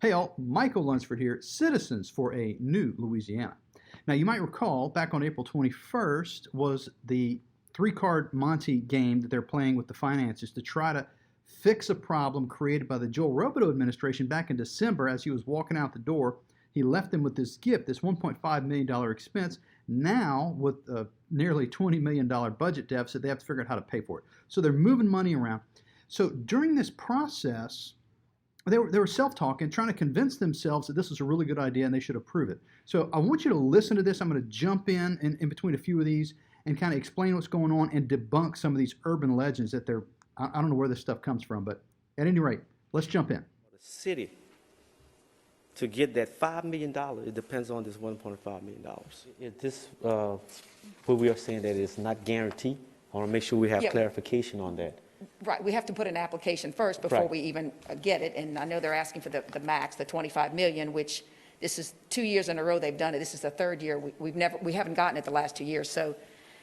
Hey all, Michael Lunsford here, Citizens for a New Louisiana. Now you might recall back on April 21st was the three-card Monte game that they're playing with the finances to try to fix a problem created by the Joel Robideau administration back in December. As he was walking out the door, he left them with this gift, this $1.5 million expense. Now, with a nearly $20 million budget deficit, they have to figure out how to pay for it. So they're moving money around. So during this process, they were self-talking, trying to convince themselves that this is a really good idea and they should approve it. So I want you to listen to this. I'm going to jump in between a few of these and kind of explain what's going on and debunk some of these urban legends that I don't know where this stuff comes from, but at any rate, let's jump in. The city, to get that $5 million, it depends on this $1.5 million. Is this what we are saying that it's not guaranteed? I want to make sure we have clarification on that. Right, we have to put an application first before we even get it, and I know they're asking for the max, the 25 million, which this is 2 years in a row they've done it. This is the third year. We haven't gotten it the last 2 years, so,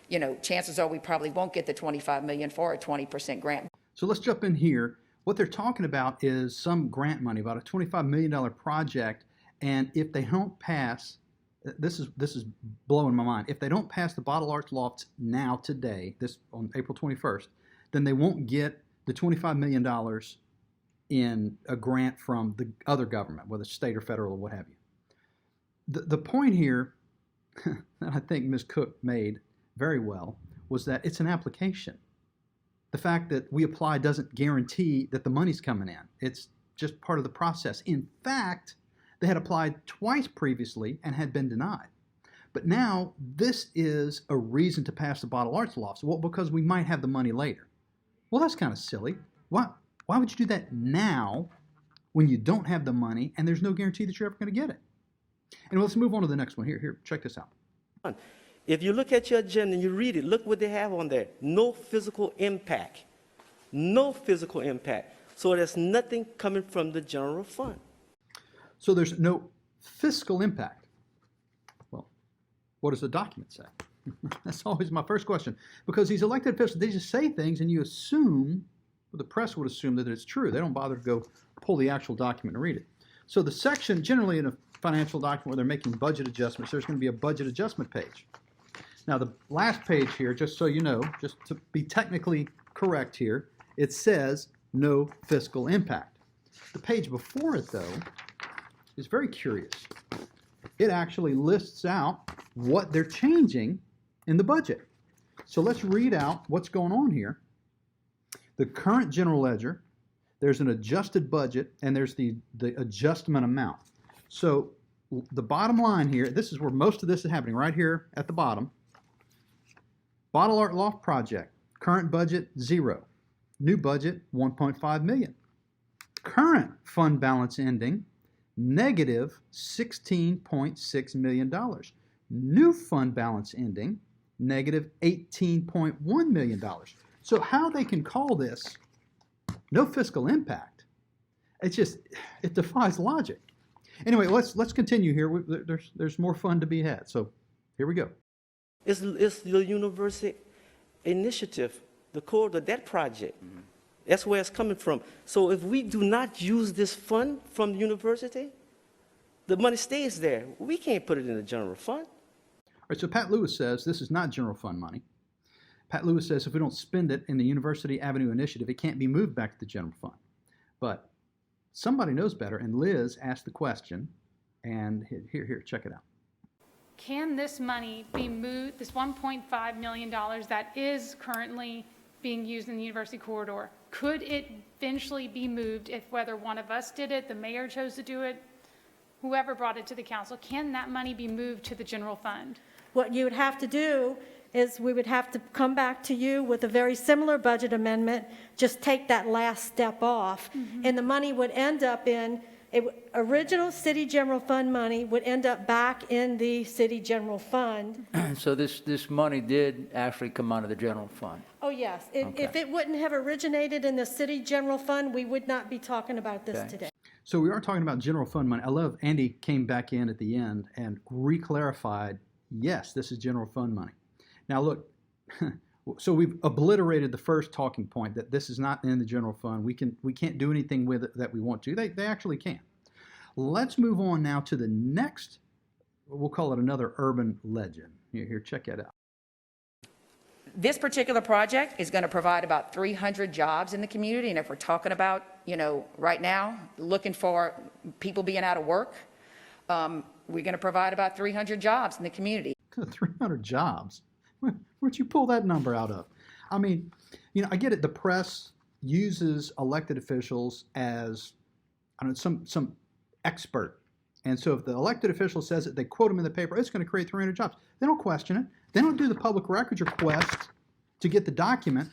you know, chances are we probably won't get the 25 million for a 20% grant. So let's jump in here. What they're talking about is some grant money, about a $25 million project, and if they don't pass, this is blowing my mind. If they don't pass the Bottle Arch Lofts now, today, this on April 21st, then they won't get the $25 million in a grant from the other government, whether state or federal or what have you. The point here that I think Ms. Cook made very well was that it's an application. The fact that we apply doesn't guarantee that the money's coming in. It's just part of the process. In fact, they had applied twice previously and had been denied. But now this is a reason to pass the Bottle Arch Lofts. Well, because we might have the money later. Well, that's kind of silly. Why would you do that now when you don't have the money and there's no guarantee that you're ever going to get it? And let's move on to the next one. Here, check this out. If you look at your agenda and you read it, look what they have on there. No physical impact. No physical impact. So there's nothing coming from the general fund. So there's no fiscal impact. Well, what does the document say? That's always my first question. Because these elected officials, they just say things and you assume, well, the press would assume that it's true. They don't bother to go pull the actual document and read it. So the section, generally in a financial document where they're making budget adjustments, there's going to be a budget adjustment page. Now the last page here, just so you know, just to be technically correct here, it says no fiscal impact. The page before it, though, is very curious. It actually lists out what they're changing in the budget. So let's read out what's going on here. The current general ledger, there's an adjusted budget, and there's the adjustment amount. So the bottom line here, this is where most of this is happening, right here at the bottom. Bottle Art Loft project, current budget, 0. New budget, 1.5 million. Current fund balance ending, negative $16.6 million. New fund balance ending, negative $18.1 million. So how they can call this no fiscal impact, it defies logic. Anyway, let's continue here. There's more fun to be had. So here we go. It's the university initiative, the debt project. Mm-hmm. That's where it's coming from. So if we do not use this fund from the university, the money stays there. We can't put it in the general fund. All right, so Pat Lewis says this is not general fund money. Pat Lewis says if we don't spend it in the University Avenue Initiative, it can't be moved back to the general fund. But somebody knows better, and Liz asked the question, and here, check it out. Can this money be moved, this $1.5 million that is currently being used in the university corridor, could it eventually be moved if whether one of us did it, the mayor chose to do it, whoever brought it to the council, can that money be moved to the general fund? What you would have to do is we would have to come back to you with a very similar budget amendment, just take that last step off, and the money would end up in, original city general fund money would end up back in the city general fund. So this money did actually come out of the general fund? Oh, yes. Okay. If it wouldn't have originated in the city general fund, we would not be talking about this today. So we are talking about general fund money. I love Andy came back in at the end and re-clarified, yes, this is general fund money. Now look, so we've obliterated the first talking point that this is not in the general fund. We can't do anything with it that we want to. They actually can. Let's move on now to the next, we'll call it another urban legend. Here, check it out. This particular project is going to provide about 300 jobs in the community, and if we're talking about, right now, looking for people being out of work, we're going to provide about 300 jobs in the community. 300 jobs? Where'd you pull that number out of? I mean, I get it. The press uses elected officials as, I don't know, some expert. And so if the elected official says it, they quote them in the paper, it's going to create 300 jobs. They don't question it. They don't do the public records request to get the document.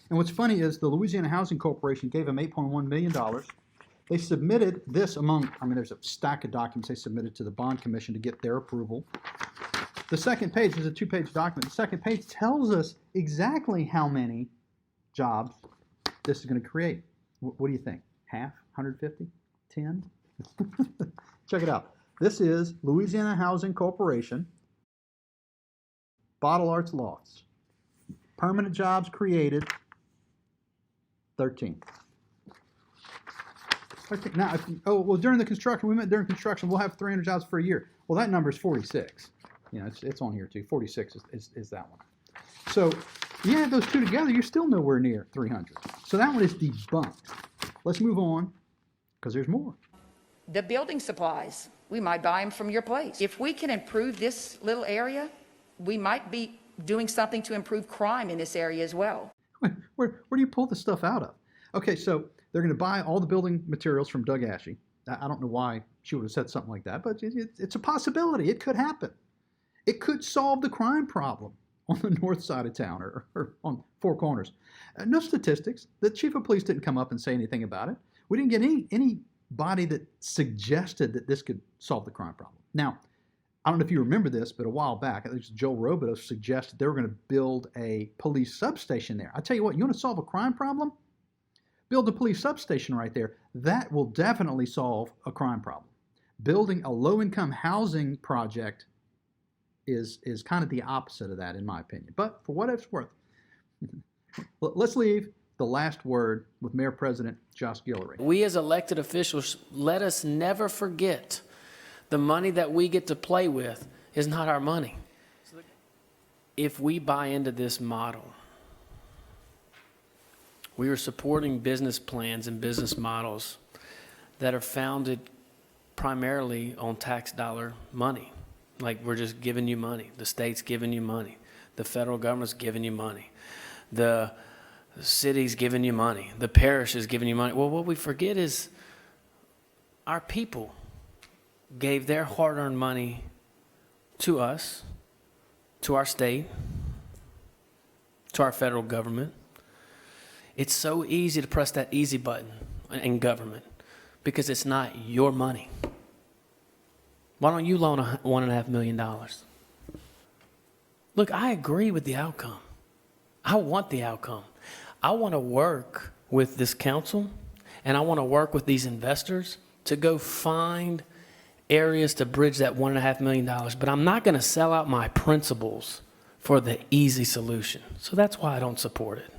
And what's funny is the Louisiana Housing Corporation gave them $8.1 million. They submitted this there's a stack of documents they submitted to the bond commission to get their approval. The second page is a 2-page document. The second page tells us exactly how many jobs this is going to create. What do you think? Half? 150? 10? Check it out. This is Louisiana Housing Corporation, Bottle Arts Lofts. Permanent jobs created, 13. Now, during the construction, during construction, we'll have 300 jobs for a year. Well, that number is 46. It's on here too. 46 is that one. So you add those two together, you're still nowhere near 300. So that one is debunked. Let's move on, because there's more. The building supplies, we might buy them from your place. If we can improve this little area, we might be doing something to improve crime in this area as well. Where do you pull this stuff out of? Okay, so they're going to buy all the building materials from Doug Ashey. I don't know why she would have said something like that, but it's a possibility. It could happen. It could solve the crime problem on the north side of town or on Four Corners. No statistics. The chief of police didn't come up and say anything about it. We didn't get anybody that suggested that this could solve the crime problem. Now, I don't know if you remember this, but a while back, I think Joe Robideau suggested they were going to build a police substation there. I tell you what, you want to solve a crime problem? Build a police substation right there. That will definitely solve a crime problem. Building a low-income housing project is kind of the opposite of that, in my opinion. But for what it's worth, let's leave the last word with Mayor President Josh Guillory. We as elected officials, let us never forget the money that we get to play with is not our money. If we buy into this model, we are supporting business plans and business models that are founded primarily on tax dollar money. Like, we're just giving you money. The state's giving you money. The federal government's giving you money. The city's giving you money. The parish is giving you money. Well, what we forget is our people gave their hard-earned money to us, to our state, to our federal government. It's so easy to press that easy button in government because it's not your money. Why don't you loan $1.5 million? Look, I agree with the outcome. I want the outcome. I want to work with this council, and I want to work with these investors to go find areas to bridge that $1.5 million. But I'm not going to sell out my principles for the easy solution. So that's why I don't support it.